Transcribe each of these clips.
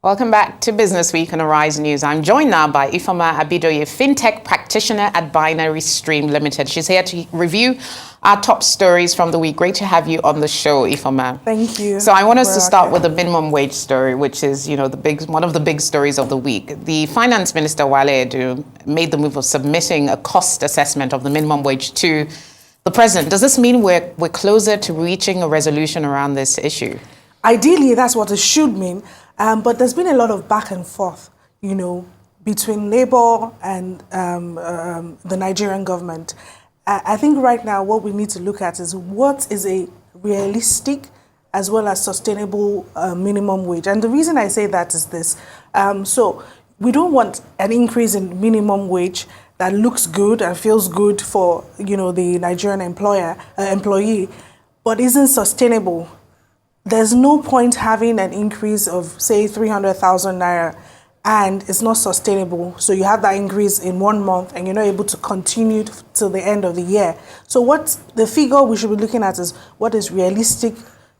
Welcome back to Business Week on Arise News. I'm joined now by Ifeoma Abidoye, fintech practitioner at Binary Stream Limited. She's here to review our top stories from the week. Great to have you on the show, Ifeoma. Thank you. So I want us to start with the minimum wage story, which is, one of the big stories of the week. The Finance Minister, Wale Edu, made the move of submitting a cost assessment of the minimum wage to the President. Does this mean we're closer to reaching a resolution around this issue? Ideally, that's what it should mean. But there's been a lot of back and forth, between Labour and the Nigerian government. I think right now what we need to look at is what is a realistic as well as sustainable minimum wage. And the reason I say that is this. So we don't want an increase in minimum wage that looks good and feels good for, the Nigerian employee, but isn't sustainable. There's no point having an increase of, say, 300,000 naira and it's not sustainable. So you have that increase in 1 month and you're not able to continue till the end of the year. So what the figure we should be looking at is what is realistic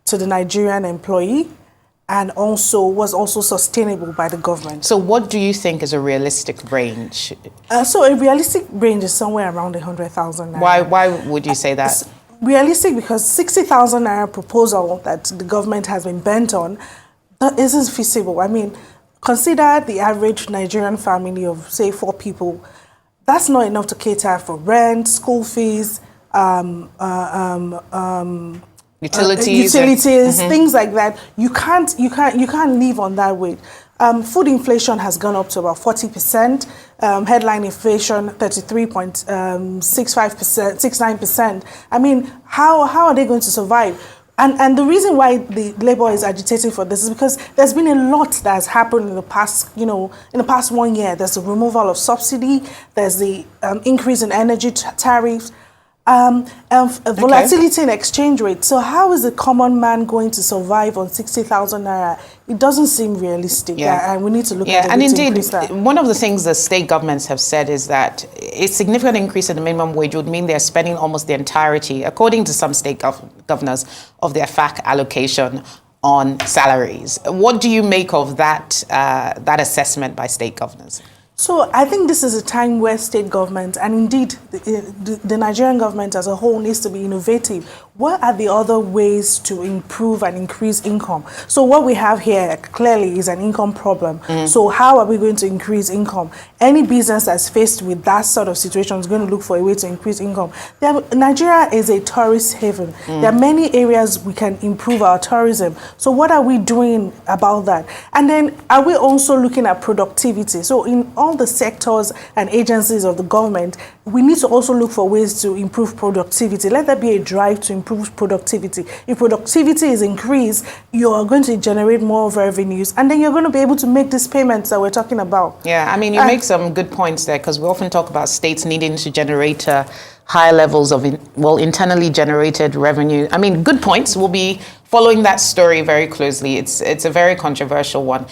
to the Nigerian employee and also was also sustainable by the government. So what do you think is a realistic range? So a realistic range is somewhere around 100,000 naira. Why would you say that? Realistic because 60,000 naira proposal that the government has been bent on that isn't feasible. I mean, consider the average Nigerian family of, say, 4 people. That's not enough to cater for rent, school fees, utilities, things like that. You can't live on that way. Food inflation has gone up to about 40%. Headline inflation 33.69%. I mean, how are they going to survive? And the reason why the Labour is agitating for this is because there's been a lot that has happened in the past, in the past 1 year. There's the removal of subsidy. There's the increase in energy tariffs. Volatility in exchange rate. So how is a common man going to survive on 60,000 naira? It doesn't seem realistic, and we need to look at it. And indeed, one of the things the state governments have said is that a significant increase in the minimum wage would mean they're spending almost the entirety, according to some state governors, of their FAC allocation on salaries. What do you make of that assessment by state governors? So I think this is a time where state government and indeed the Nigerian government as a whole needs to be innovative. What are the other ways to improve and increase income? So what we have here clearly is an income problem. So how are we going to increase income? Any business that's faced with that sort of situation is going to look for a way to increase income. Nigeria is a tourist haven. There are many areas we can improve our tourism. So what are we doing about that? And then are we also looking at productivity? So in all the sectors and agencies of the government, we need to also look for ways to improve productivity. Let there be a drive to improve productivity. If productivity is increased, you are going to generate more revenues, and then you're going to be able to make these payments that we're talking about. Yeah, I mean, you make some good points there, because we often talk about states needing to generate higher levels of internally generated revenue. I mean, good points. We'll be following that story very closely. It's a very controversial one.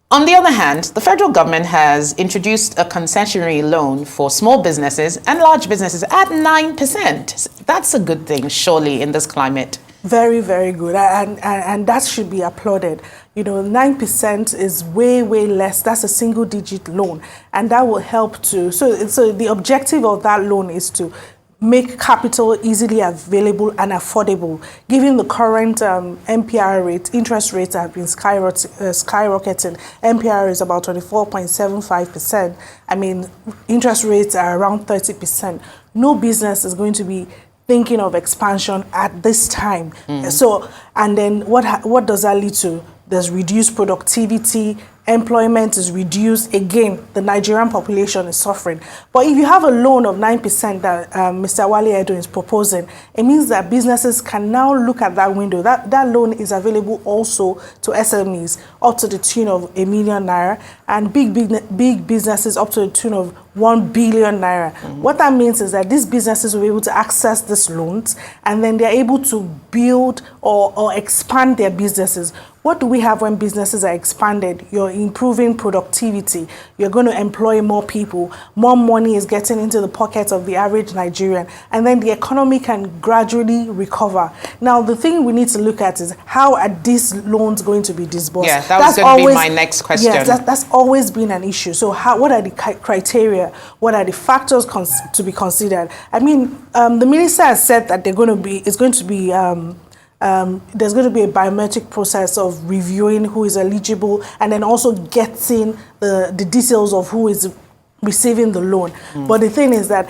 On the other hand, the federal government has introduced a concessionary loan for small businesses and large businesses at 9%. That's a good thing, surely, in this climate. Very, very good. And that should be applauded. 9% is way, way less. That's a single-digit loan. And that will help to... So the objective of that loan is to make capital easily available and affordable. Given the current MPR rate, interest rates have been skyrocketing. MPR is about 24.75%. I mean, interest rates are around 30%. No business is going to be thinking of expansion at this time. So, and then what does that lead to? There's reduced productivity, employment is reduced. Again, the Nigerian population is suffering. But if you have a loan of 9% that Mr. Wale Edu is proposing, it means that businesses can now look at that window. That loan is available also to SMEs up to the tune of ₦1 million, and big businesses up to the tune of 1 billion naira. What that means is that these businesses will be able to access these loans, and then they're able to build or expand their businesses. What do we have when businesses are expanded? You're improving productivity. You're going to employ more people. More money is getting into the pockets of the average Nigerian. And then the economy can gradually recover. Now, the thing we need to look at is how are these loans going to be disbursed? Yeah, that's going to be my next question. Yes, that's always been an issue. So what are the criteria? What are the factors to be considered? I mean, the minister has said that there's going to be a biometric process of reviewing who is eligible, and then also getting the details of who is receiving the loan. But the thing is that,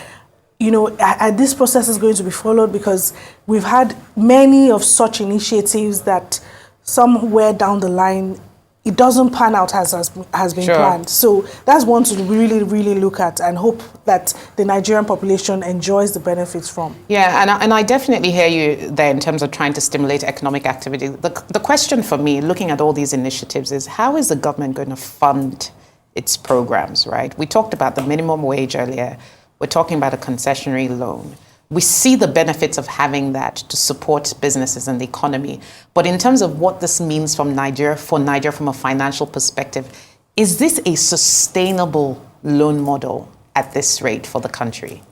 this process is going to be followed, because we've had many of such initiatives that somewhere down the line, it doesn't pan out as has been planned. So that's one to really, really look at and hope that the Nigerian population enjoys the benefits from. Yeah, and I definitely hear you there in terms of trying to stimulate economic activity. The question for me, looking at all these initiatives, is how is the government going to fund its programs, right? We talked about the minimum wage earlier. We're talking about a concessionary loan. We see the benefits of having that to support businesses and the economy. But in terms of what this means for Nigeria from a financial perspective, is this a sustainable loan model at this rate for the country?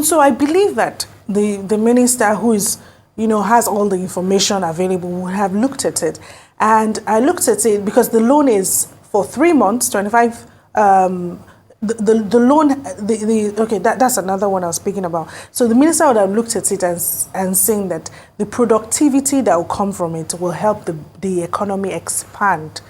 So I believe that the minister who is, has all the information available would have looked at it. And I looked at it because the loan is for 3 months, 25 the loan, okay, that's another one I was speaking about. So the minister would have looked at it and saying that the productivity that will come from it will help the economy expand.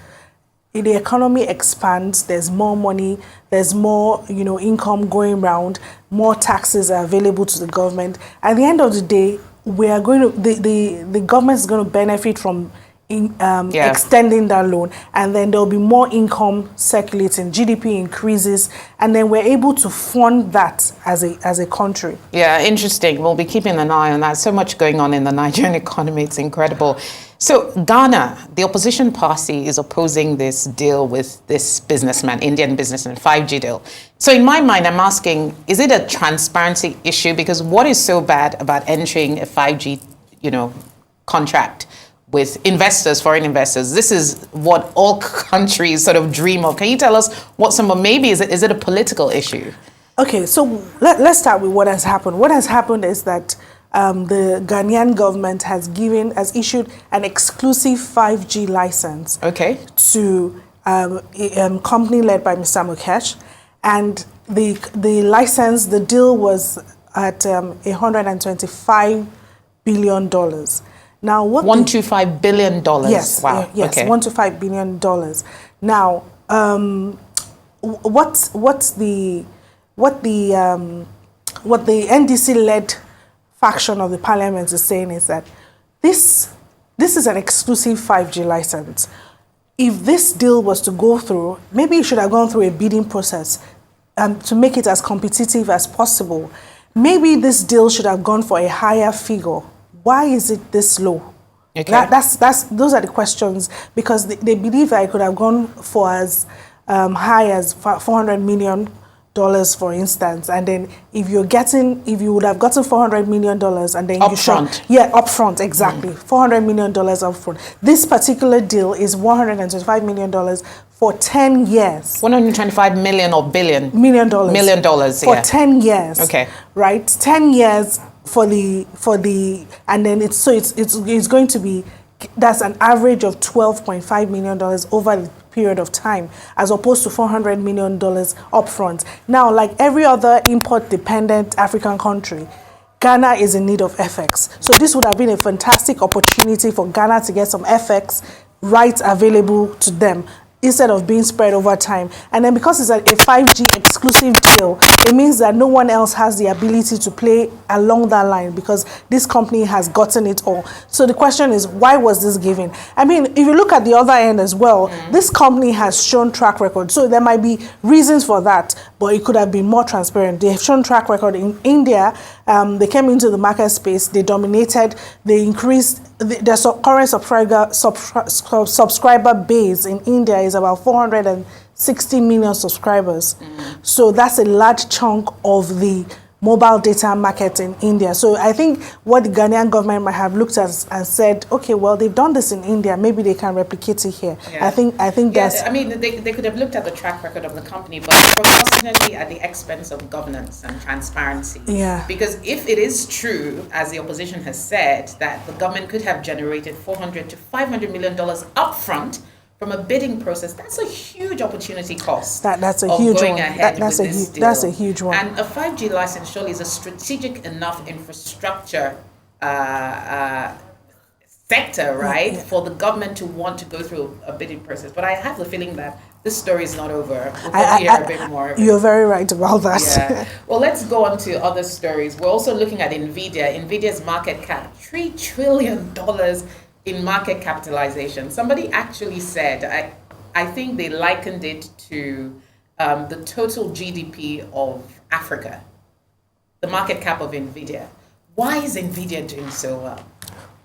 If the economy expands, there's more money, there's more, income going around, more taxes are available to the government. At the end of the day, we are going to, the government is going to benefit from extending that loan, and then there'll be more income circulating, GDP increases, and then we're able to fund that as a country. Yeah, interesting. We'll be keeping an eye on that. So much going on in the Nigerian economy, it's incredible. So Ghana, the opposition party, is opposing this deal with this businessman, Indian businessman, 5G deal. So in my mind, I'm asking, is it a transparency issue? Because what is so bad about entering a 5G, contract with investors, foreign investors? This is what all countries sort of dream of. Can you tell us maybe is it a political issue? Okay, so let's start with what has happened. What has happened is that the Ghanaian government has issued an exclusive 5G license to a company led by Mr. Mukesh, and the license, the deal was at $125 billion. Now, $125 billion. Yes. Wow. Yes. Okay. $125 billion. Now, what the NDC-led faction of the parliament is saying is that this is an exclusive 5G license. If this deal was to go through, maybe it should have gone through a bidding process to make it as competitive as possible. Maybe this deal should have gone for a higher figure. Why is it this low? Okay. Those are the questions, because they believe that it could have gone for as high as $400 million, for instance, and then if you would have gotten $400 million, and then upfront, exactly, $400 million upfront. This particular deal is $125 million for 10 years. 125 million or billion? Million dollars. Million dollars, for 10 years. Okay. Right, 10 years. And then it's going to be, that's an average of $12.5 million over the period of time, as opposed to $400 million upfront. Now, like every other import-dependent African country, Ghana is in need of FX. So this would have been a fantastic opportunity for Ghana to get some FX rights available to them, instead of being spread over time. And then because it's a 5G exclusive deal, it means that no one else has the ability to play along that line, because this company has gotten it all. So the question is, why was this given? I mean, if you look at the other end as well, this company has shown track record. So there might be reasons for that, but it could have been more transparent. They have shown track record in India. They came into the market space, they dominated, they increased, their current subscriber base in India is about 460 60 million subscribers. So that's a large chunk of the mobile data market in India. So I think what the Ghanaian government might have looked at and said, okay, well, they've done this in India, maybe they can replicate it here. Yeah. I think that's... I mean, they could have looked at the track record of the company, but proportionately at the expense of governance and transparency. Yeah. Because if it is true, as the opposition has said, that the government could have generated $400 to $500 million upfront from a bidding process, that's a huge opportunity cost. That's a huge one. That's a huge one. And a 5G license surely is a strategic enough infrastructure sector, right, for the government to want to go through a bidding process. But I have the feeling that this story is not over. We'll probably hear a bit more. You're very right about that. Yeah. Well, let's go on to other stories. We're also looking at NVIDIA. NVIDIA's market cap, $3 trillion in market capitalization. Somebody actually said, I think they likened it to the total GDP of Africa, the market cap of NVIDIA. Why is NVIDIA doing so well?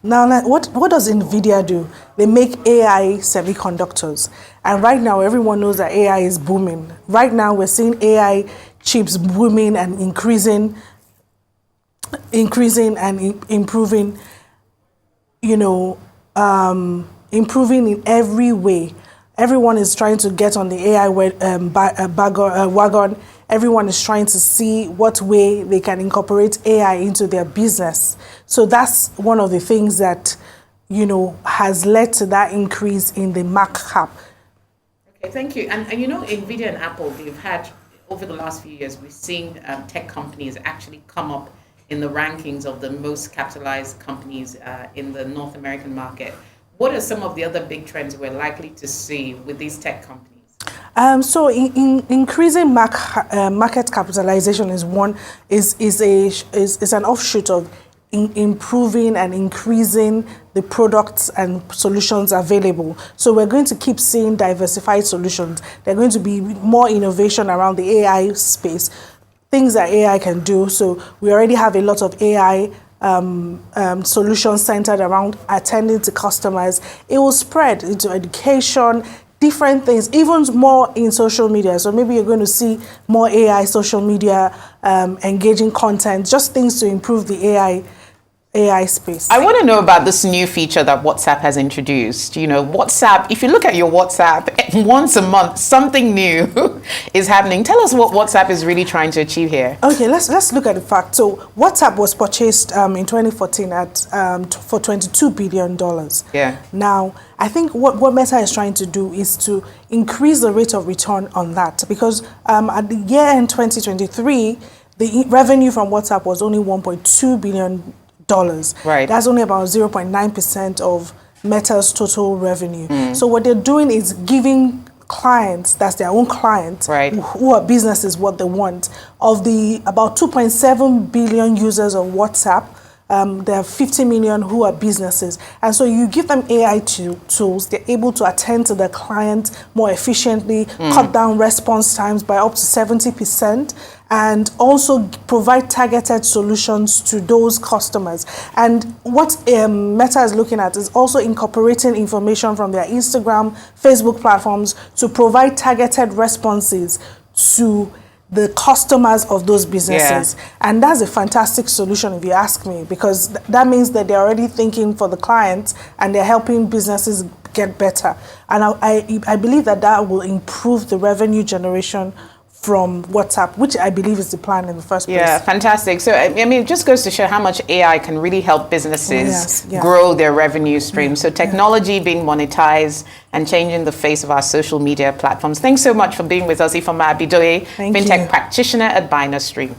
Now, what does NVIDIA do? They make AI semiconductors. And right now, everyone knows that AI is booming. Right now, we're seeing AI chips booming and increasing and improving, improving in every way. Everyone is trying to get on the AI wagon. Everyone is trying to see what way they can incorporate AI into their business. So that's one of the things that, has led to that increase in the market cap. Okay, thank you. And NVIDIA and Apple, they've had, over the last few years, we've seen tech companies actually come up in the rankings of the most capitalized companies in the North American market. What are some of the other big trends we're likely to see with these tech companies? So in increasing market capitalization is an offshoot of improving and increasing the products and solutions available. So we're going to keep seeing diversified solutions. There's going to be more innovation around the AI space, things that AI can do. So we already have a lot of AI solutions centered around attending to customers. It will spread into education, different things, even more in social media. So maybe you're going to see more AI social media, engaging content, just things to improve the AI space. I want to know about this new feature that WhatsApp has introduced. WhatsApp, if you look at your WhatsApp, once a month, something new is happening. Tell us what WhatsApp is really trying to achieve here. Okay, let's look at the fact. So WhatsApp was purchased in 2014 for $22 billion. Yeah. Now, I think what Meta is trying to do is to increase the rate of return on that, because at the year end 2023, the revenue from WhatsApp was only $1.2 billion. Right. That's only about 0.9% of Meta's total revenue. So what they're doing is giving clients, that's their own clients, right, who are businesses, what they want. Of the about 2.7 billion users of WhatsApp, there are 50 million who are businesses. And so you give them AI tools, they're able to attend to their clients more efficiently, cut down response times by up to 70%, and also provide targeted solutions to those customers. And what Meta is looking at is also incorporating information from their Instagram, Facebook platforms to provide targeted responses to the customers of those businesses. Yeah. And that's a fantastic solution if you ask me, because that means that they're already thinking for the clients and they're helping businesses get better. And I believe that will improve the revenue generation from WhatsApp, which I believe is the plan in the first place. Yeah, fantastic. So, I mean, it just goes to show how much AI can really help businesses grow their revenue stream. So technology being monetized and changing the face of our social media platforms. Thanks so much for being with us, Ifeoma Abidoye, fintech practitioner at Binary Stream.